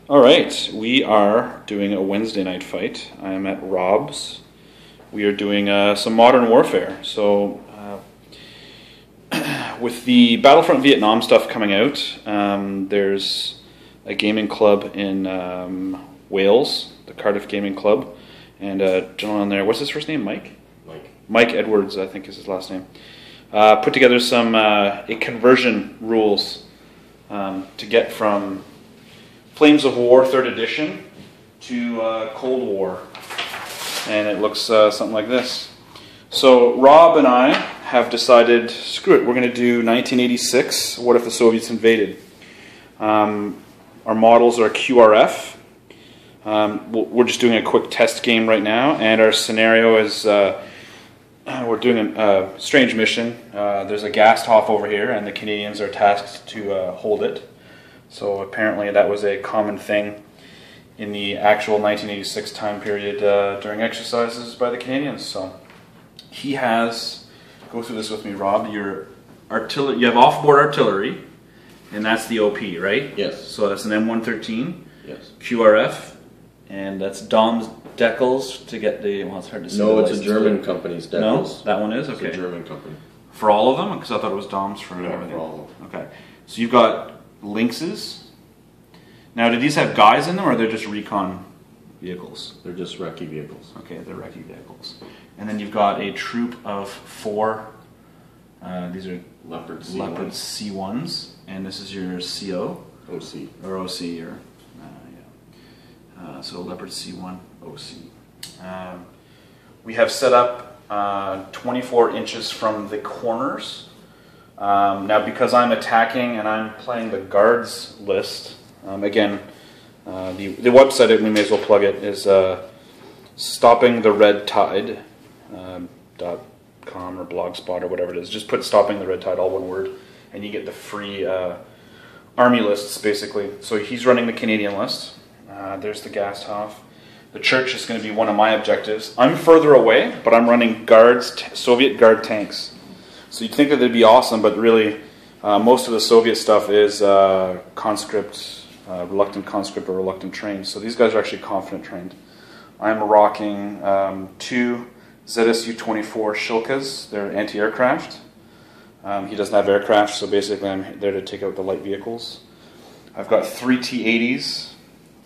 All right, we are doing a Wednesday night fight. I am at Rob's. We are doing some Modern Warfare. So, with the Battlefront Vietnam stuff coming out, there's a gaming club in Wales, the Cardiff Gaming Club, and a gentleman there. What's his first name? Mike. Mike Edwards, I think is his last name. Put together some a conversion rules to get from Flames of War 3rd edition to Cold War, and it looks something like this. So Rob and I have decided, screw it, we're going to do 1986, what if the Soviets invaded? Our models are QRF. We're just doing a quick test game right now, and our scenario is we're doing a strange mission. There's a gas top over here, and the Canadians are tasked to hold it. So apparently that was a common thing in the actual 1986 time period during exercises by the Canadians. So he has, go through this with me, Rob, your artillery, you have off-board artillery, and that's the OP, right? Yes. So that's an M113, yes. QRF, and that's Dom's decals to get the, well, it's hard to say. No, it's a German company's decals. No, that one is? Okay. It's a German company. For all of them? Because I thought it was Dom's for everything. For all of them. Okay. So you've got Lynxes. Now, do these have guys in them, or are they just recon vehicles? They're just recce vehicles. Okay, they're recce vehicles. And then you've got a troop of 4. These are Leopard C1s, and this is your CO? OC. Or OC, or, yeah. So Leopard C1, OC. We have set up 24 inches from the corners. Now, because I'm attacking and I'm playing the guards list, again, the website, we may as well plug it, is stoppingtheredtide.com or Blogspot or whatever it is. Just put Stopping the Red Tide, all one word, and you get the free army lists, basically. So he's running the Canadian list. There's the Gasthof. The church is going to be one of my objectives. I'm further away, but I'm running guards, Soviet guard tanks. So you'd think that they'd be awesome, but really, most of the Soviet stuff is conscript, reluctant conscript or reluctant trained. So these guys are actually confident trained. I'm rocking 2 ZSU-24 Shilkas. They're anti-aircraft. He doesn't have aircraft, so basically I'm there to take out the light vehicles. I've got 3 T-80s,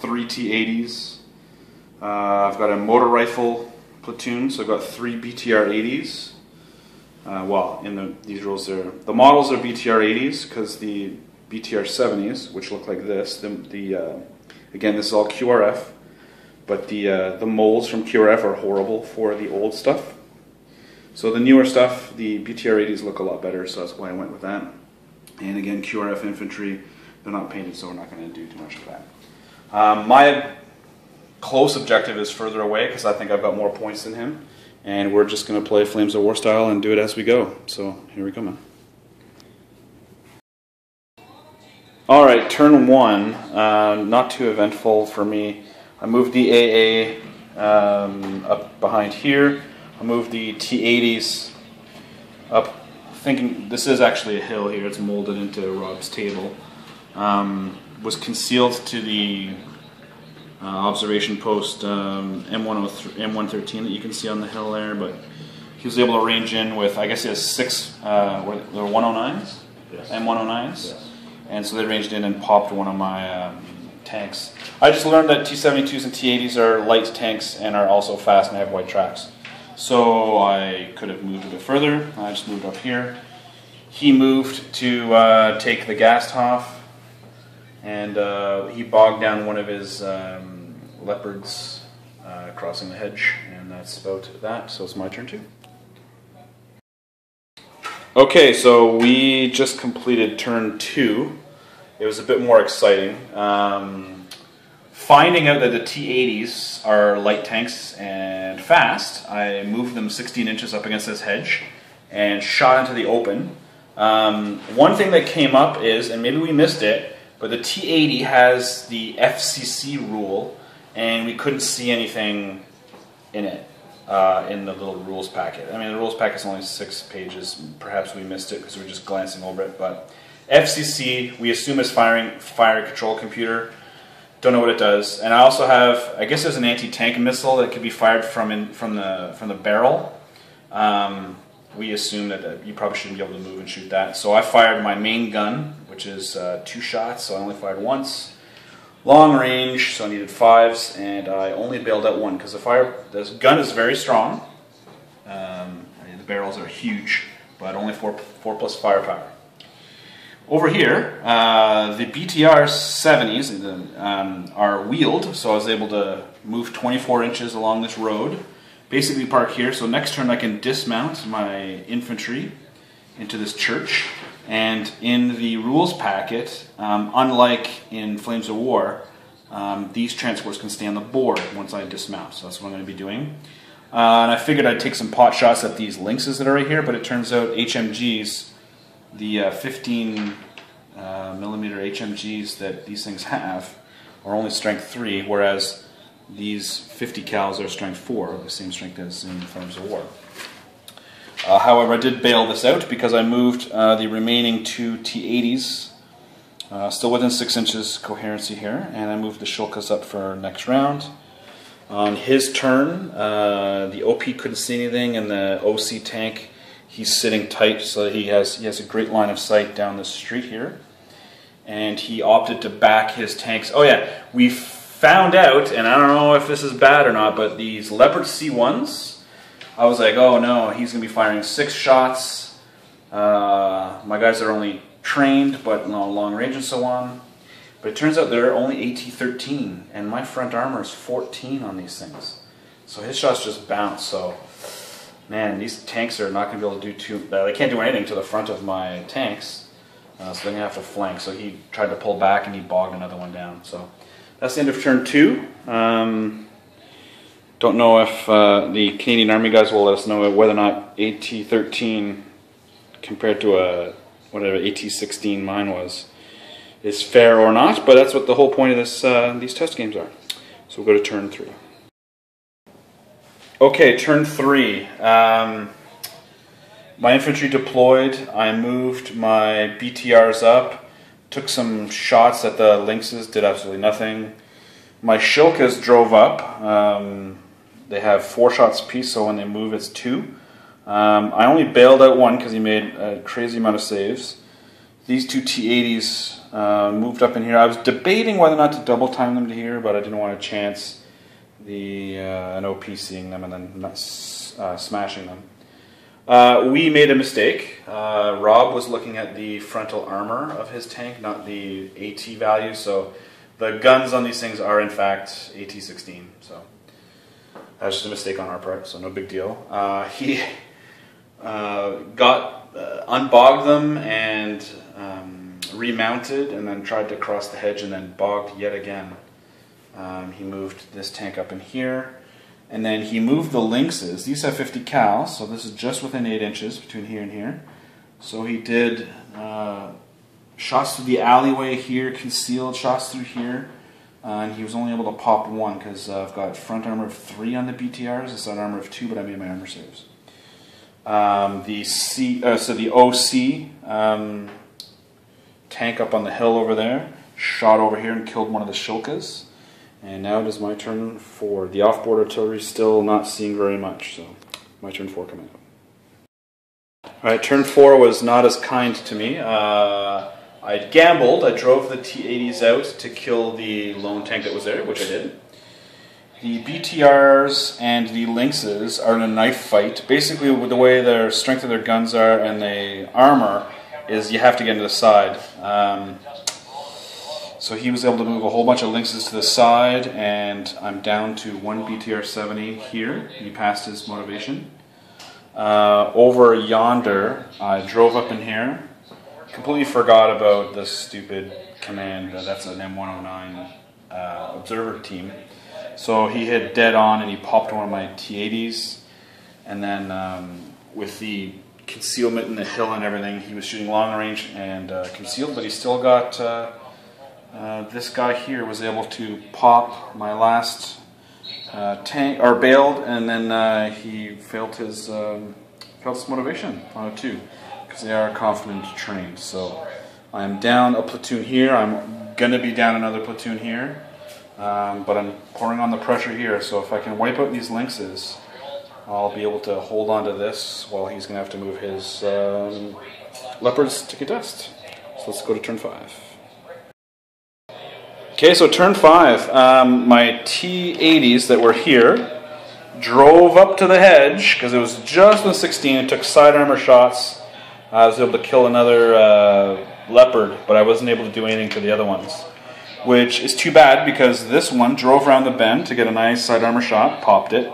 3 T-80s. I've got a motor rifle platoon, so I've got 3 BTR-80s. Well, in these rules, the models are BTR-80s because the BTR-70s, which look like this, again, this is all QRF, but the molds from QRF are horrible for the old stuff. So the newer stuff, the BTR-80s look a lot better, so that's why I went with that. And again, QRF infantry, they're not painted, so we're not going to do too much of that. My close objective is further away because I think I've got more points than him. And we're just going to play Flames of War style and do it as we go. So here we go, man. All right, turn 1. Not too eventful for me. I moved the AA up behind here. I moved the T-80s up, thinking this is actually a hill here. It's molded into Rob's table. Was concealed to the observation post M113 that you can see on the hill there, but he was able to range in with, I guess he has 6 they're 109s? Yes. M109s? Yes. And so they ranged in and popped one of my tanks. I just learned that T-72s and T-80s are light tanks and are also fast and have white tracks. So I could have moved a bit further. I just moved up here. He moved to take the Gasthof, and he bogged down one of his leopards crossing the hedge, and that's about that. So it's my turn too. Okay, so we just completed turn 2. It was a bit more exciting. Finding out that the T-80s are light tanks and fast, I moved them 16 inches up against this hedge and shot into the open. One thing that came up is, and maybe we missed it, but the T-80 has the FCC rule, and we couldn't see anything in it, in the little rules packet. I mean, the rules packet is only 6 pages. Perhaps we missed it because we were just glancing over it. But FCC, we assume is fire control computer. Don't know what it does. And I also have, I guess there's an anti-tank missile that could be fired from the barrel. We assume that you probably shouldn't be able to move and shoot that. So I fired my main gun, which is 2 shots, so I only fired once. Long range, so I needed 5s, and I only bailed out 1 because this gun is very strong. The barrels are huge, but only 4 plus firepower. Over here, the BTR 70s are wheeled, so I was able to move 24 inches along this road. Basically park here, so next turn I can dismount my infantry into this church. And in the rules packet, unlike in Flames of War, these transports can stay on the board once I dismount. So that's what I'm going to be doing. And I figured I'd take some pot shots at these lynxes that are right here, but it turns out HMGs, the 15 millimeter HMGs that these things have, are only strength 3, whereas these 50 cals are strength 4, the same strength as in Flames of War. However, I did bail this out because I moved the remaining 2 T80s, still within 6 inches coherency here, and I moved the Shulkas up for next round. On his turn, the OP couldn't see anything, and the OC tank, he's sitting tight, so he has a great line of sight down the street here. And he opted to back his tanks. Oh yeah, we found out, and I don't know if this is bad or not, but these Leopard C1s, I was like, oh no, he's going to be firing 6 shots. My guys are only trained, but long range and so on. But it turns out they're only AT-13, and my front armor is 14 on these things. So his shots just bounce. So, man, these tanks are not going to be able to do they can't do anything to the front of my tanks. So they're going to have to flank. So he tried to pull back, and he bogged another one down. So that's the end of turn 2. Don't know if the Canadian Army guys will let us know whether or not AT-13 compared to whatever AT-16 mine was is fair or not, but that's what the whole point of these test games are. So we'll go to turn 3. Okay, turn 3. My infantry deployed. I moved my BTRs up, took some shots at the lynxes, did absolutely nothing. My Shilkas drove up. They have 4 shots apiece, so when they move it's 2. I only bailed out 1 because he made a crazy amount of saves. These 2 T-80s moved up in here. I was debating whether or not to double time them to here, but I didn't want to chance an OP seeing them and then not smashing them. We made a mistake. Rob was looking at the frontal armor of his tank, not the AT value, so the guns on these things are in fact AT-16. So that was just a mistake on our part, so no big deal. He unbogged them and remounted, and then tried to cross the hedge and then bogged yet again. He moved this tank up in here, and then he moved the lynxes. These have 50 cal, so this is just within 8 inches between here and here. So he did shots through the alleyway here, concealed shots through here, and he was only able to pop 1 because I've got front armor of 3 on the BTRs, a side armor of 2, but I made my armor saves. The OC tank up on the hill over there shot over here and killed one of the Shulkas. And now it is my turn 4. The off-board artillery still not seeing very much, so my turn 4 coming up. Alright, turn 4 was not as kind to me. I gambled. I drove the T-80s out to kill the lone tank that was there, which I did. The BTRs and the lynxes are in a knife fight. Basically, with the way their strength of their guns are and the armor is you have to get into the side. So he was able to move a whole bunch of lynxes to the side, and I'm down to 1 BTR 70 here. He passed his motivation. Over yonder, I drove up in here. Completely forgot about this stupid command. That's an M109 observer team. So he hit dead on and he popped one of my T-80s, and then with the concealment in the hill and everything, he was shooting long range and concealed, but he still got this guy here was able to pop my last tank, or bailed, and then he failed his motivation on a 2 because they are confident trained. So I'm down a platoon here. I'm gonna be down another platoon here. but I'm pouring on the pressure here, so if I can wipe out these lynxes, I'll be able to hold on to this while he's going to have to move his leopards to contest. So let's go to turn 5. Okay, so turn 5, my T80s that were here drove up to the hedge because it was just on 16. It took side armor shots. I was able to kill another leopard, but I wasn't able to do anything to the other ones, which is too bad because this one drove around the bend to get a nice side armor shot, popped it.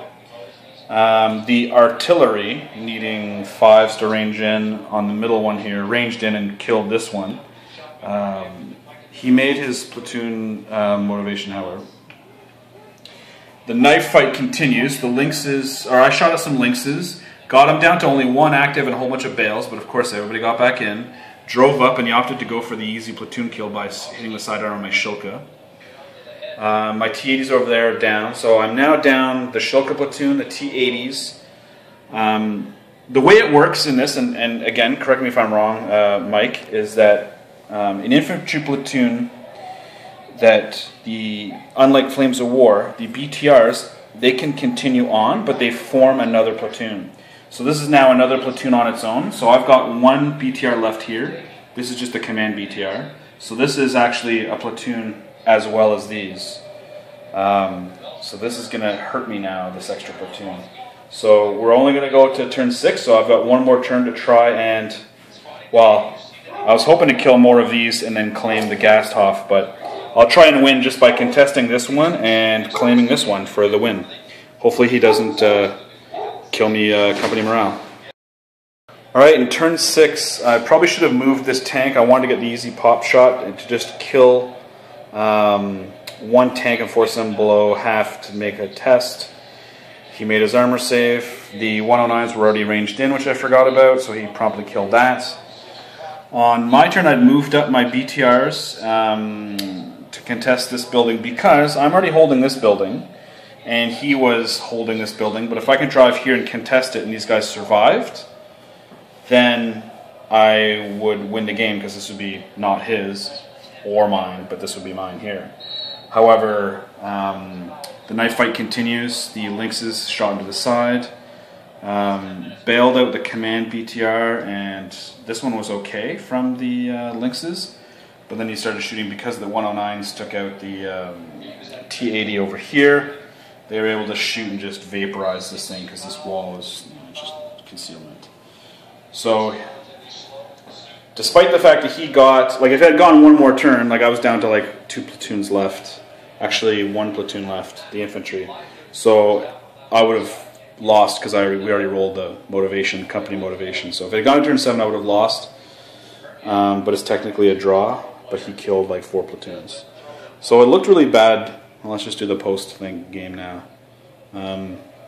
The artillery, needing 5s to range in on the middle one here, ranged in and killed this one. He made his platoon motivation, however. The knife fight continues. The lynxes, or I shot at some lynxes, got him down to only 1 active and a whole bunch of bales, but of course everybody got back in. Drove up and he opted to go for the easy platoon kill by hitting the sidearm on my Shilka. My T-80s over there are down, so I'm now down the Shilka platoon, the T-80s. The way it works in this, and again, correct me if I'm wrong, Mike, is that an infantry platoon that unlike Flames of War, the BTRs, they can continue on, but they form another platoon. So this is now another platoon on its own. So I've got 1 BTR left here. This is just a command BTR. So this is actually a platoon as well as these. So this is going to hurt me now, this extra platoon. So we're only going to go to turn 6, so I've got 1 more turn to try and, well, I was hoping to kill more of these and then claim the Gasthof, but I'll try and win just by contesting this one and claiming this one for the win. Hopefully he doesn't kill me company morale. Alright, in turn 6, I probably should have moved this tank. I wanted to get the easy pop shot and to just kill 1 tank and force them below half to make a test. He made his armor save. The 109s were already ranged in, which I forgot about, so he promptly killed that. On my turn, I'd moved up my BTRs to contest this building because I'm already holding this building and he was holding this building, but if I can drive here and contest it and these guys survived, then I would win the game because this would be not his or mine, but this would be mine here. However, the knife fight continues. The lynxes shot into the side, bailed out the command BTR, and this one was okay from the lynxes, but then he started shooting because the 109s took out the T-80 over here. They were able to shoot and just vaporize this thing because this wall is just concealment. So, despite the fact that he got, like if it had gone 1 more turn, like I was down to like 2 platoons left, actually 1 platoon left, the infantry. So I would have lost because we already rolled the motivation, company motivation. So if it had gone to turn 7, I would have lost, but it's technically a draw, but he killed like 4 platoons. So it looked really bad. Well, let's just do the post game now.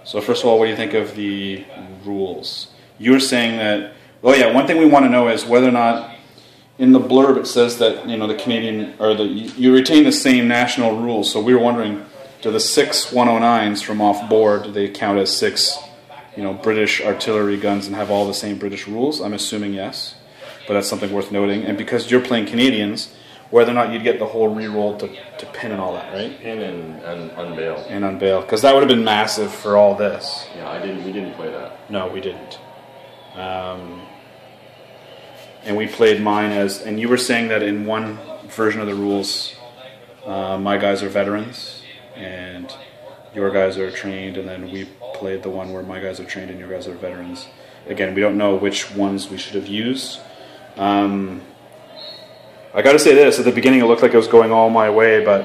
So first of all, what do you think of the rules? You were saying that, oh yeah, one thing we want to know is whether or not in the blurb it says that, you know, the Canadian, or you retain the same national rules. So we were wondering, do the 6 109s from off board, do they count as 6, you know, British artillery guns and have all the same British rules? I'm assuming yes, but that's something worth noting. And because you're playing Canadians, whether or not you'd get the whole re-roll to pin and all that, right? Pin and unveil. And unveil, because that would have been massive for all this. Yeah, we didn't play that. No, we didn't. And we played mine as, and you were saying that in one version of the rules, my guys are veterans, and your guys are trained, and then we played the one where my guys are trained and your guys are veterans. Again, we don't know which ones we should have used. I got to say this, at the beginning it looked like it was going all my way, but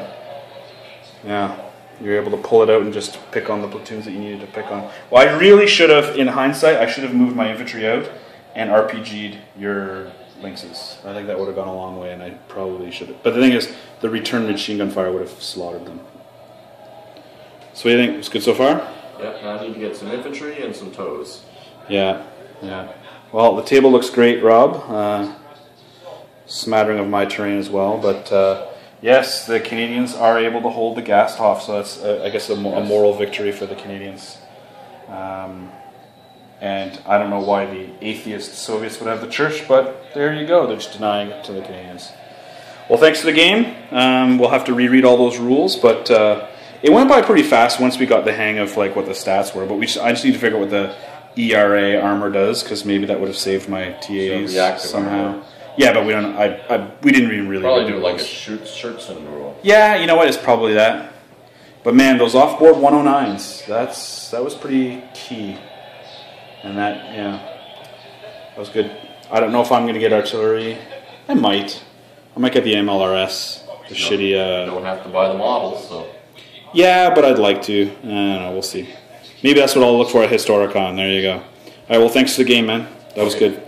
yeah, you were able to pull it out and just pick on the platoons that you needed to pick on. Well, I really should have, in hindsight, I should have moved my infantry out and RPG'd your lynxes. I think that would have gone a long way, and I probably should have. But the thing is, the return machine gun fire would have slaughtered them. So what do you think? It's good so far? Yeah, I need to get some infantry and some toes. Yeah, yeah. Well, the table looks great, Rob. Smattering of my terrain as well, but yes, the Canadians are able to hold the Gasthof, so that's, I guess, a moral victory for the Canadians. And I don't know why the atheist Soviets would have the church, but there you go, they're just denying it to the Canadians. Well, thanks for the game. We'll have to reread all those rules, but it went by pretty fast once we got the hang of like what the stats were. But I just need to figure out what the ERA armor does, because maybe that would have saved my TAs somehow. Armor. Yeah, but we don't. We didn't even really probably do like a shirts and rule. Yeah, you know what? It's probably that. But man, those off-board 109s, that was pretty key. And that was good. I don't know if I'm going to get artillery. I might get the MLRS. The shitty. You don't have to buy the models, so. Yeah, but I'd like to. I don't know. We'll see. Maybe that's what I'll look for at Historicon. There you go. All right. Well, thanks for the game, man. That was good.